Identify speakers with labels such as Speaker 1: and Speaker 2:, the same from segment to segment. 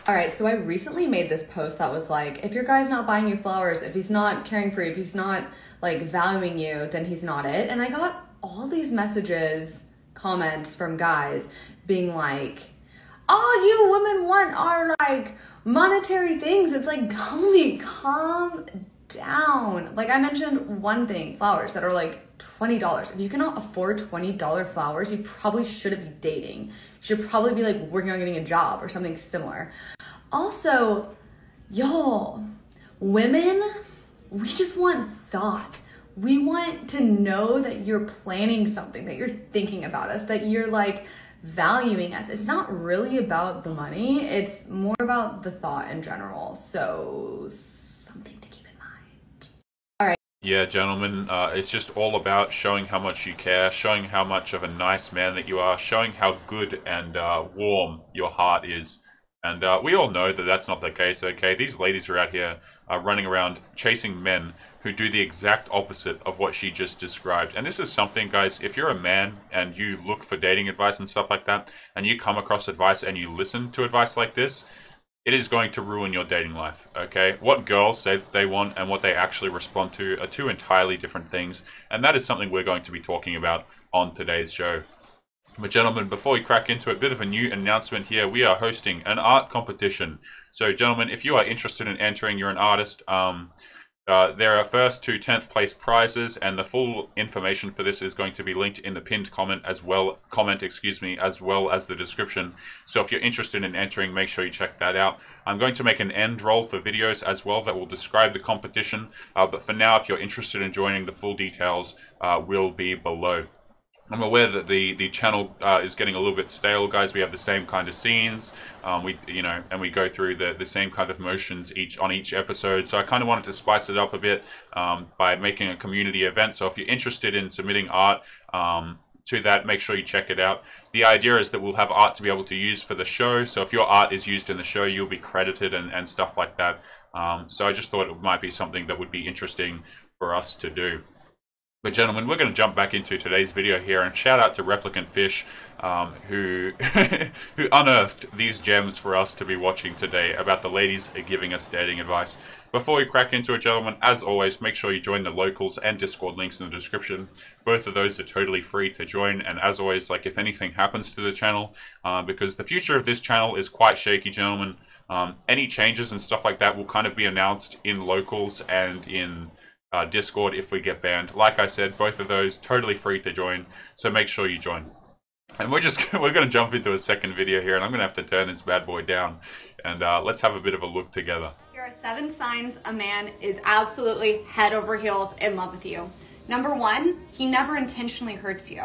Speaker 1: All right, so I recently made this post that was like, if your guy's not buying you flowers, if he's not caring for you, if he's not like valuing you, then he's not it. And I got all these messages, comments from guys being like, all you women want are like monetary things. It's like, homie, calm down. Like I mentioned one thing, flowers that are like $20. If you cannot afford $20 flowers, you probably shouldn't be dating. You should probably be like working on getting a job or something similar. Also, y'all, women, we just want thought. We want to know that you're planning something, that you're thinking about us, that you're like valuing us. It's not really about the money. It's more about the thought in general. So something to keep in mind. All right.
Speaker 2: Yeah, gentlemen, it's just all about showing how much you care, showing how much of a nice man that you are, showing how good and warm your heart is. And we all know that that's not the case, okay? These ladies are out here running around chasing men who do the exact opposite of what she just described. And this is something, guys, if you're a man and you look for dating advice and stuff like that, and you come across advice and you listen to advice like this, it is going to ruin your dating life, okay? What girls say that they want and what they actually respond to are two entirely different things. And that is something we're going to be talking about on today's show. But gentlemen, before we crack into it, a bit of a new announcement here. We are hosting an art competition. So gentlemen, if you are interested in entering, you're an artist, there are first to 10th place prizes, and the full information for this is going to be linked in the pinned comment as well as the description. So if you're interested in entering, make sure you check that out. I'm going to make an end roll for videos as well that will describe the competition. But for now, if you're interested in joining, the full details will be below. I'm aware that the channel is getting a little bit stale, guys. We have the same kind of scenes, and we go through the same kind of motions on each episode. So I kind of wanted to spice it up a bit by making a community event. So if you're interested in submitting art to that, make sure you check it out. The idea is that we'll have art to be able to use for the show. So if your art is used in the show, you'll be credited and stuff like that. So I just thought it might be something that would be interesting for us to do. But gentlemen, we're going to jump back into today's video here, and shout out to Replicant Fish, who who unearthed these gems for us to be watching today about the ladies giving us dating advice. Before we crack into it, gentlemen, as always, make sure you join the locals and Discord links in the description. Both of those are totally free to join, and as always, like if anything happens to the channel, because the future of this channel is quite shaky, gentlemen, any changes and stuff like that will kind of be announced in locals and in Discord if we get banned. Like I said, both of those totally free to join, so make sure you join. And we're going to jump into a second video here, and I'm going to have to turn this bad boy down, and let's have a bit of a look together.
Speaker 3: Here are 7 signs a man is absolutely head over heels in love with you. Number 1, he never intentionally hurts you.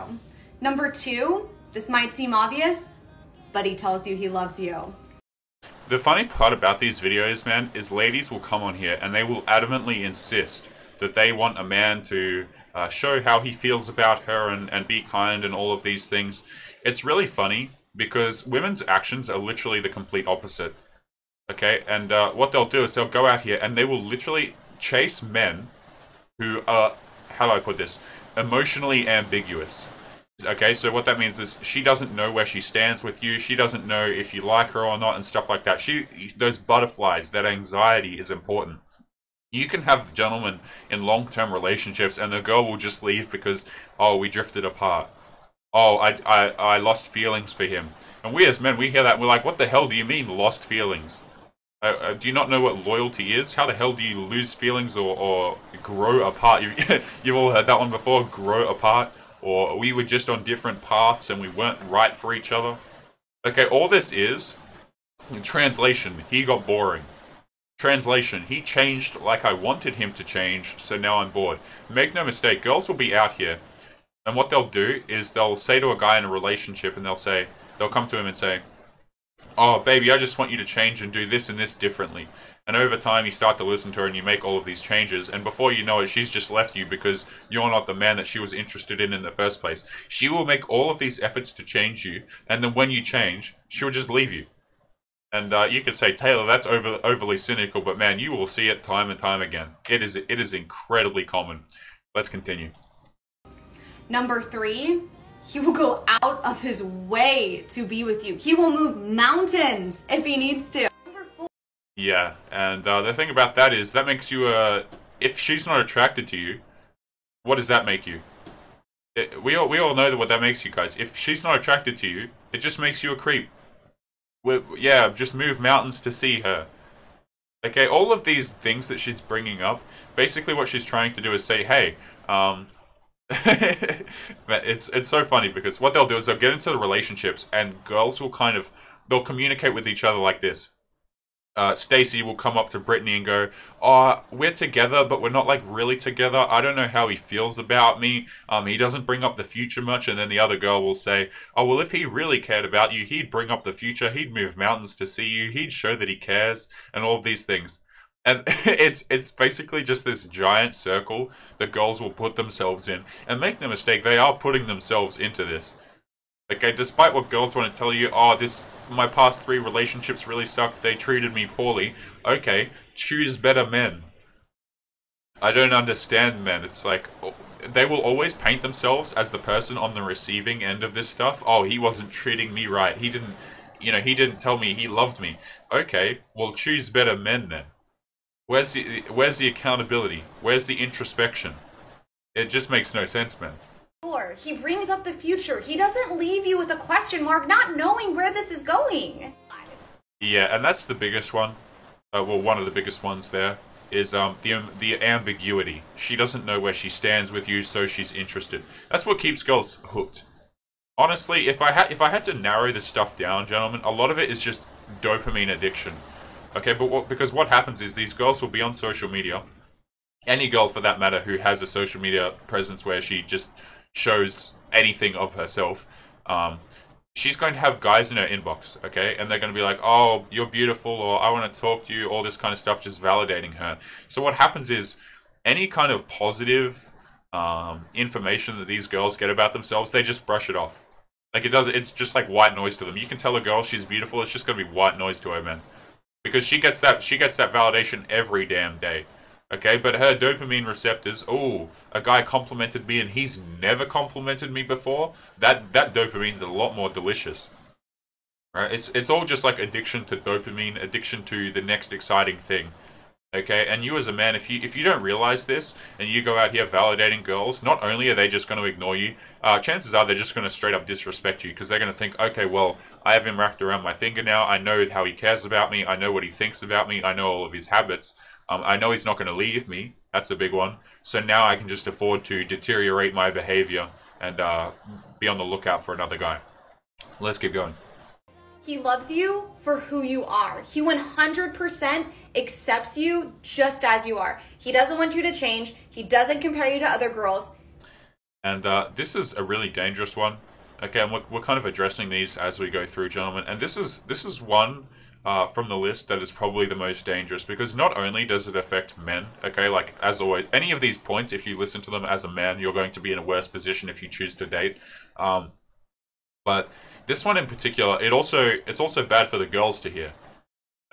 Speaker 3: Number 2, this might seem obvious, but he tells you he loves you.
Speaker 2: The funny part about these videos, man, is ladies will come on here and they will adamantly insist that they want a man to show how he feels about her and be kind and all of these things. It's really funny because women's actions are literally the complete opposite. Okay, and what they'll do is they'll go out here and they will literally chase men who are, how do I put this, emotionally ambiguous. Okay, so what that means is she doesn't know where she stands with you. She doesn't know if you like her or not and stuff like that. Those butterflies, that anxiety is important. You can have gentlemen in long-term relationships and the girl will just leave because, oh, we drifted apart. Oh, I lost feelings for him. And we as men, we hear that and we're like, what the hell do you mean lost feelings? Do you not know what loyalty is? How the hell do you lose feelings or grow apart? You've all heard that one before, grow apart. Or we were just on different paths and we weren't right for each other. Okay, all this is, in translation, he got boring. Translation, he changed like I wanted him to change, so now I'm bored. Make no mistake, girls will be out here, and what they'll do is they'll say to a guy in a relationship, and they'll come to him and say, oh, baby, I just want you to change and do this and this differently. And over time, you start to listen to her and you make all of these changes, and before you know it, she's just left you because you're not the man that she was interested in the first place. She will make all of these efforts to change you, and then when you change, she'll just leave you. And you could say, Taylor, that's overly cynical, but man, you will see it time and time again. It is incredibly common. Let's continue.
Speaker 3: Number 3, he will go out of his way to be with you. He will move mountains if he needs to.
Speaker 2: Yeah, and the thing about that is that makes you if she's not attracted to you, what does that make you? We all know what that makes you guys. If she's not attracted to you, it just makes you a creep. Yeah, just move mountains to see her. Okay, all of these things that she's bringing up, basically what she's trying to do is say, hey, it's so funny because what they'll do is they'll get into the relationships and girls will they'll communicate with each other like this. Stacy will come up to Brittany and go, oh, we're together, but we're not like really together. I don't know how he feels about me. He doesn't bring up the future much. And then the other girl will say, oh, well, if he really cared about you, he'd bring up the future. He'd move mountains to see you. He'd show that he cares and all of these things. And it's basically just this giant circle that girls will put themselves in. And make no mistake, they are putting themselves into this. Okay, despite what girls want to tell you, oh, my past 3 relationships really sucked, they treated me poorly. Okay, choose better men. I don't understand men. It's like, they will always paint themselves as the person on the receiving end of this stuff. Oh, he wasn't treating me right. He didn't tell me he loved me. Okay, well, choose better men then. Where's the accountability? Where's the introspection? It just makes no sense, man.
Speaker 3: He brings up the future. He doesn't leave you with a question mark, not knowing where this is going.
Speaker 2: Yeah, and that's the biggest one. Well, one of the biggest ones there is the ambiguity. She doesn't know where she stands with you, so she's interested. That's what keeps girls hooked. Honestly, if I had to narrow this stuff down, gentlemen, a lot of it is just dopamine addiction. Okay, but because what happens is these girls will be on social media. Any girl, for that matter, who has a social media presence where she just shows anything of herself, she's going to have guys in her inbox, okay? And they're going to be like, oh, you're beautiful, or I want to talk to you, all this kind of stuff, just validating her. So what happens is, any kind of positive information that these girls get about themselves, they just brush it off. Like, it's just like white noise to them. You can tell a girl she's beautiful, it's just going to be white noise to her, man. Because she gets that validation every damn day. Okay, but her dopamine receptors, oh, a guy complimented me and he's never complimented me before, that dopamine's a lot more delicious. Right? It's all just like addiction to dopamine, addiction to the next exciting thing. Okay, and you as a man, if you don't realize this, and you go out here validating girls, not only are they just going to ignore you, chances are they're just going to straight up disrespect you, because they're going to think, okay, well, I have him wrapped around my finger now, I know how he cares about me, I know what he thinks about me, I know all of his habits, I know he's not going to leave me, that's a big one, so now I can just afford to deteriorate my behavior, and be on the lookout for another guy. Let's keep going.
Speaker 3: He loves you for who you are. He 100% accepts you just as you are. He doesn't want you to change. He doesn't compare you to other girls.
Speaker 2: And this is a really dangerous one. Okay, and we're kind of addressing these as we go through, gentlemen. And this is one from the list that is probably the most dangerous, because not only does it affect men, okay, like as always, any of these points, if you listen to them as a man, you're going to be in a worse position if you choose to date. But this one in particular, it's also bad for the girls to hear.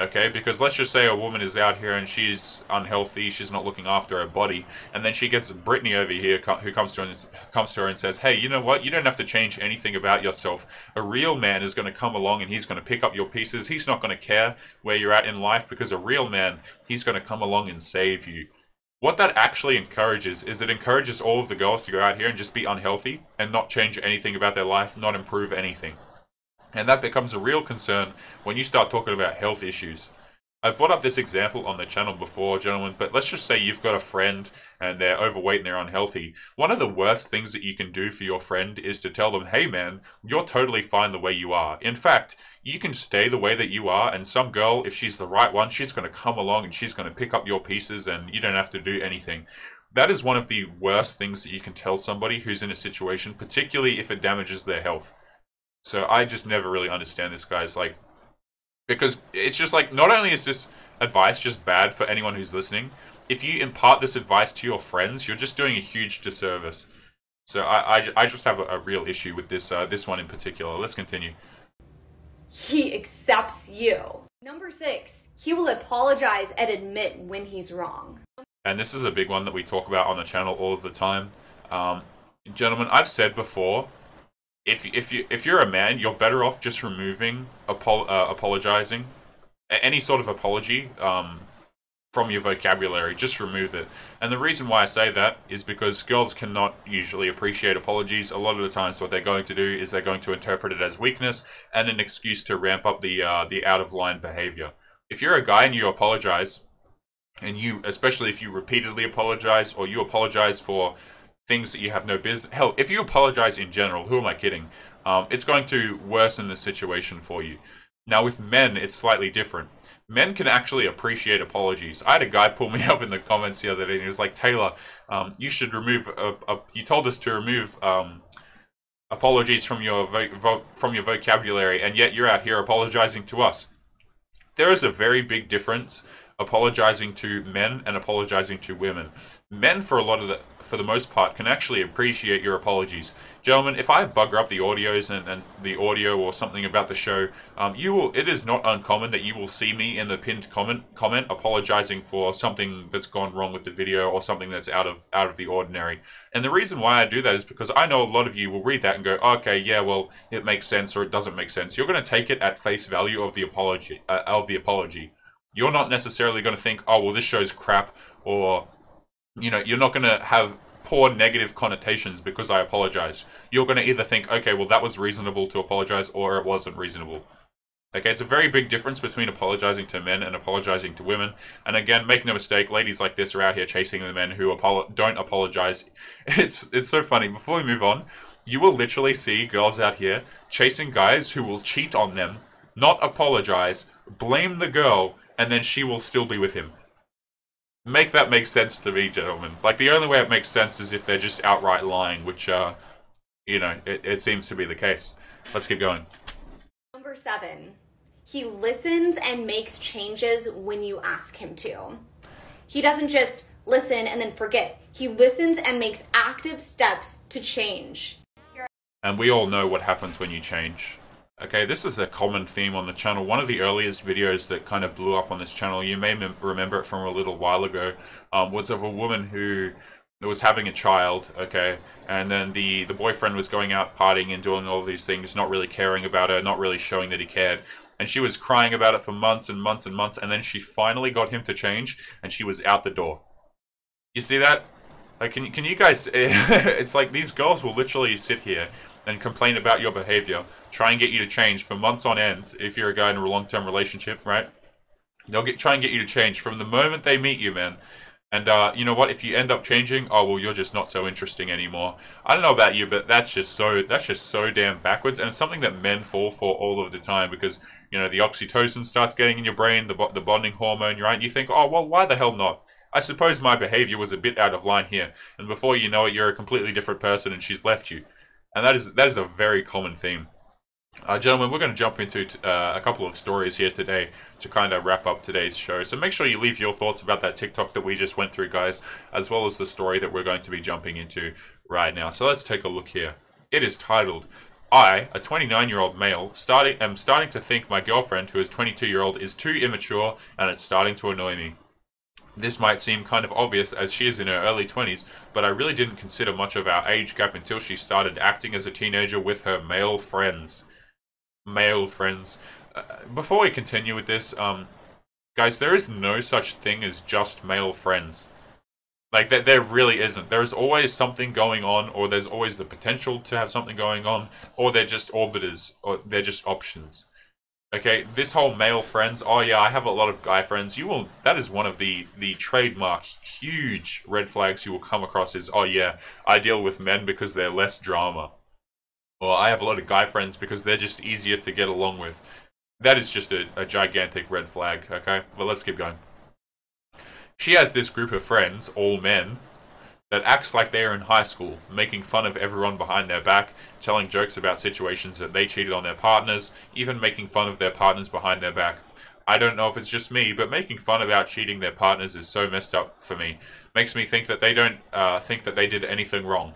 Speaker 2: Okay, because let's just say a woman is out here and she's unhealthy, she's not looking after her body, and then she gets Brittany over here who comes to her and says, hey, you know what, you don't have to change anything about yourself. A real man is going to come along and he's going to pick up your pieces. He's not going to care where you're at in life, because a real man, he's going to come along and save you. What that actually encourages is it encourages all of the girls to go out here and just be unhealthy and not change anything about their life, not improve anything. And that becomes a real concern when you start talking about health issues. I've brought up this example on the channel before, gentlemen, but let's just say you've got a friend and they're overweight and they're unhealthy. One of the worst things that you can do for your friend is to tell them, hey man, you're totally fine the way you are. In fact, you can stay the way that you are, and some girl, if she's the right one, she's going to come along and she's going to pick up your pieces and you don't have to do anything. That is one of the worst things that you can tell somebody who's in a situation, particularly if it damages their health. So I just never really understand this, guys, like, because it's just like, not only is this advice just bad for anyone who's listening, if you impart this advice to your friends, you're just doing a huge disservice. So I just have a real issue with this one in particular. Let's continue.
Speaker 3: He accepts you. Number 6, he will apologize and admit when he's wrong.
Speaker 2: And this is a big one that we talk about on the channel all of the time. Gentlemen, I've said before, if you're a man, you're better off just removing apologizing any sort of apology from your vocabulary. Just remove it. And the reason why I say that is because girls cannot usually appreciate apologies. A lot of the times what they're going to do is they're going to interpret it as weakness and an excuse to ramp up the out-of-line behavior. If you're a guy and you apologize, and you, especially if you repeatedly apologize, or you apologize for things that you have no business... Hell, if you apologize in general, who am I kidding? It's going to worsen the situation for you. Now, with men, it's slightly different. Men can actually appreciate apologies. I had a guy pull me up in the comments the other day, and he was like, Taylor, you should remove... you told us to remove apologies from your vocabulary, and yet you're out here apologizing to us. There is a very big difference apologizing to men and apologizing to women. Men, for the most part, can actually appreciate your apologies. Gentlemen, if I bugger up the audios and the audio or something about the show, it is not uncommon that you will see me in the pinned comment apologizing for something that's gone wrong with the video or something that's out of the ordinary. And the reason why I do that is because I know a lot of you will read that and go, okay, yeah, well, it makes sense or it doesn't make sense. You're going to take it at face value of the apology. You're not necessarily going to think, oh, well, this show's crap, or, you know, you're not going to have poor negative connotations because I apologized. You're going to either think, okay, well, that was reasonable to apologize, or it wasn't reasonable. Okay, it's a very big difference between apologizing to men and apologizing to women. And again, make no mistake, ladies like this are out here chasing the men who don't apologize. It's so funny. Before we move on, you will literally see girls out here chasing guys who will cheat on them, not apologize, blame the girl, and then she will still be with him. Make that make sense to me, gentlemen. Like, the only way it makes sense is if they're just outright lying, which, you know, it seems to be the case. Let's keep going.
Speaker 3: Number 7. He listens and makes changes when you ask him to. He doesn't just listen and then forget. He listens and makes active steps to change.
Speaker 2: And we all know what happens when you change. Okay, this is a common theme on the channel. One of the earliest videos that kind of blew up on this channel, you may remember it from a little while ago, was of a woman who was having a child, okay, and then the boyfriend was going out partying and doing all these things, not really caring about her, not really showing that he cared. And she was crying about it for months and months and months, and then she finally got him to change, and she was out the door. You see that? Like, can you guys... It's like these girls will literally sit here and complain about your behavior, try and get you to change for months on end if you're a guy in a long-term relationship, right? They'll try and get you to change from the moment they meet you, man. And you know what? If you end up changing, oh, well, you're just not so interesting anymore. I don't know about you, but that's just so damn backwards. And it's something that men fall for all of the time because, you know, the oxytocin starts getting in your brain, the bonding hormone, right? You think, oh, well, why the hell not? I suppose my behavior was a bit out of line here. And before you know it, you're a completely different person and she's left you. And that is a very common theme. Gentlemen, we're going to jump into a couple of stories here today to kind of wrap up today's show. So make sure you leave your thoughts about that TikTok that we just went through, guys, as well as the story that we're going to be jumping into right now. So let's take a look here. It is titled, I, a 29-year-old male, am starting to think my girlfriend, who is 22-year-old, is too immature and it's starting to annoy me. This might seem kind of obvious as she is in her early 20s, but I really didn't consider much of our age gap until she started acting as a teenager with her male friends. Male friends. Before we continue with this, guys, there is no such thing as just male friends. Like, there really isn't. There's always something going on, or there's always the potential to have something going on, or they're just orbiters, or they're just options. Okay, this whole male friends, oh yeah, I have a lot of guy friends. That is one of the trademark huge red flags you will come across is, oh yeah, I deal with men because they're less drama. Or I have a lot of guy friends because they're just easier to get along with. That is just a gigantic red flag, okay? But let's keep going. She has this group of friends, all men, that acts like they are in high school, making fun of everyone behind their back, telling jokes about situations that they cheated on their partners, even making fun of their partners behind their back. I don't know if it's just me, but making fun about cheating their partners is so messed up for me. Makes me think that they don't think that they did anything wrong.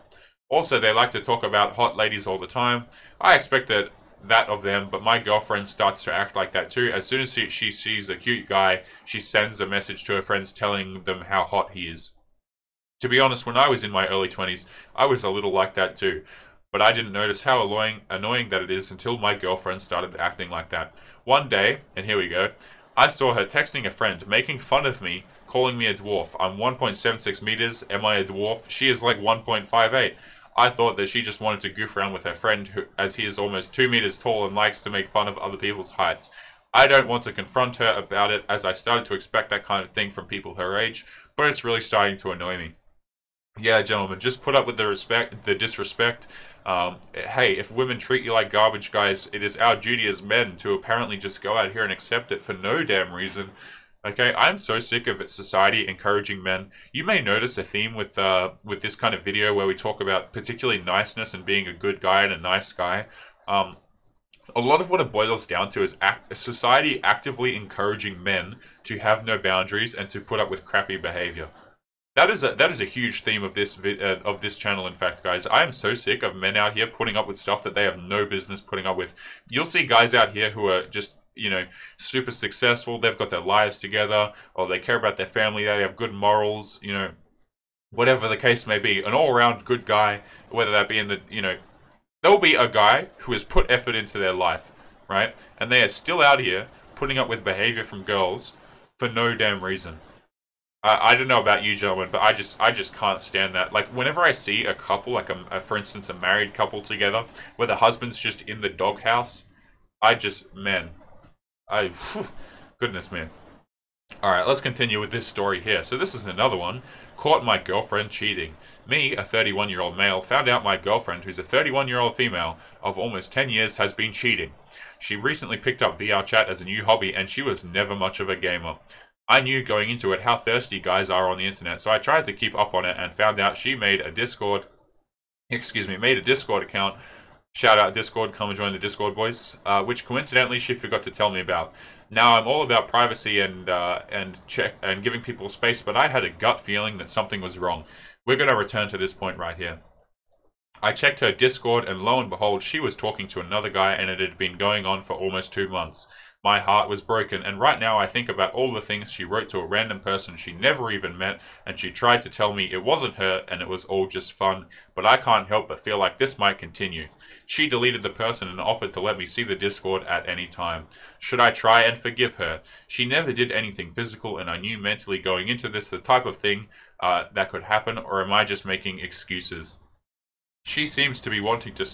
Speaker 2: Also, they like to talk about hot ladies all the time. I expect that of them, but my girlfriend starts to act like that too. As soon as she sees a cute guy, she sends a message to her friends telling them how hot he is. To be honest, when I was in my early 20s, I was a little like that too. But I didn't notice how annoying that it is until my girlfriend started acting like that. One day, and here we go, I saw her texting a friend, making fun of me, calling me a dwarf. I'm 1.76 meters. Am I a dwarf? She is like 1.58. I thought that she just wanted to goof around with her friend, who, as he is almost 2 meters tall and likes to make fun of other people's heights. I don't want to confront her about it, as I started to expect that kind of thing from people her age, but it's really starting to annoy me. Yeah, gentlemen, just put up with the disrespect. Hey, if women treat you like garbage, guys, it is our duty as men to apparently just go out here and accept it for no damn reason. Okay, I'm so sick of society encouraging men. You may notice a theme with this kind of video where we talk about particularly niceness and being a good guy and a nice guy. A lot of what it boils down to is society actively encouraging men to have no boundaries and to put up with crappy behavior. That is a huge theme of this channel. In fact, guys, I am so sick of men out here putting up with stuff that they have no business putting up with. You'll see guys out here who are just, you know, super successful. They've got their lives together, or they care about their family. They have good morals, you know, whatever the case may be. An all-around good guy, whether that be in the, you know, there will be a guy who has put effort into their life, right? And they are still out here putting up with behavior from girls for no damn reason. I don't know about you, gentlemen, but I just can't stand that. Like, whenever I see a couple, like for instance, a married couple together, where the husband's just in the doghouse, goodness me. Alright, let's continue with this story here. So this is another one. Caught my girlfriend cheating. Me, a 31-year-old male, found out my girlfriend, who's a 31-year-old female of almost 10 years, has been cheating. She recently picked up VR chat as a new hobby, and she was never much of a gamer. I knew going into it how thirsty guys are on the internet, so I tried to keep up on it and found out she made a Discord account. Shout out Discord, come and join the Discord, boys. Which coincidentally she forgot to tell me about. Now I'm all about privacy and giving people space, but I had a gut feeling that something was wrong. We're going to return to this point right here. I checked her Discord, and lo and behold, she was talking to another guy, and it had been going on for almost 2 months. My heart was broken, and right now I think about all the things she wrote to a random person she never even met, and she tried to tell me it wasn't her and it was all just fun, but I can't help but feel like this might continue. She deleted the person and offered to let me see the Discord at any time. Should I try and forgive her? She never did anything physical, and I knew mentally going into this the type of thing that could happen, or am I just making excuses? She seems to be wanting to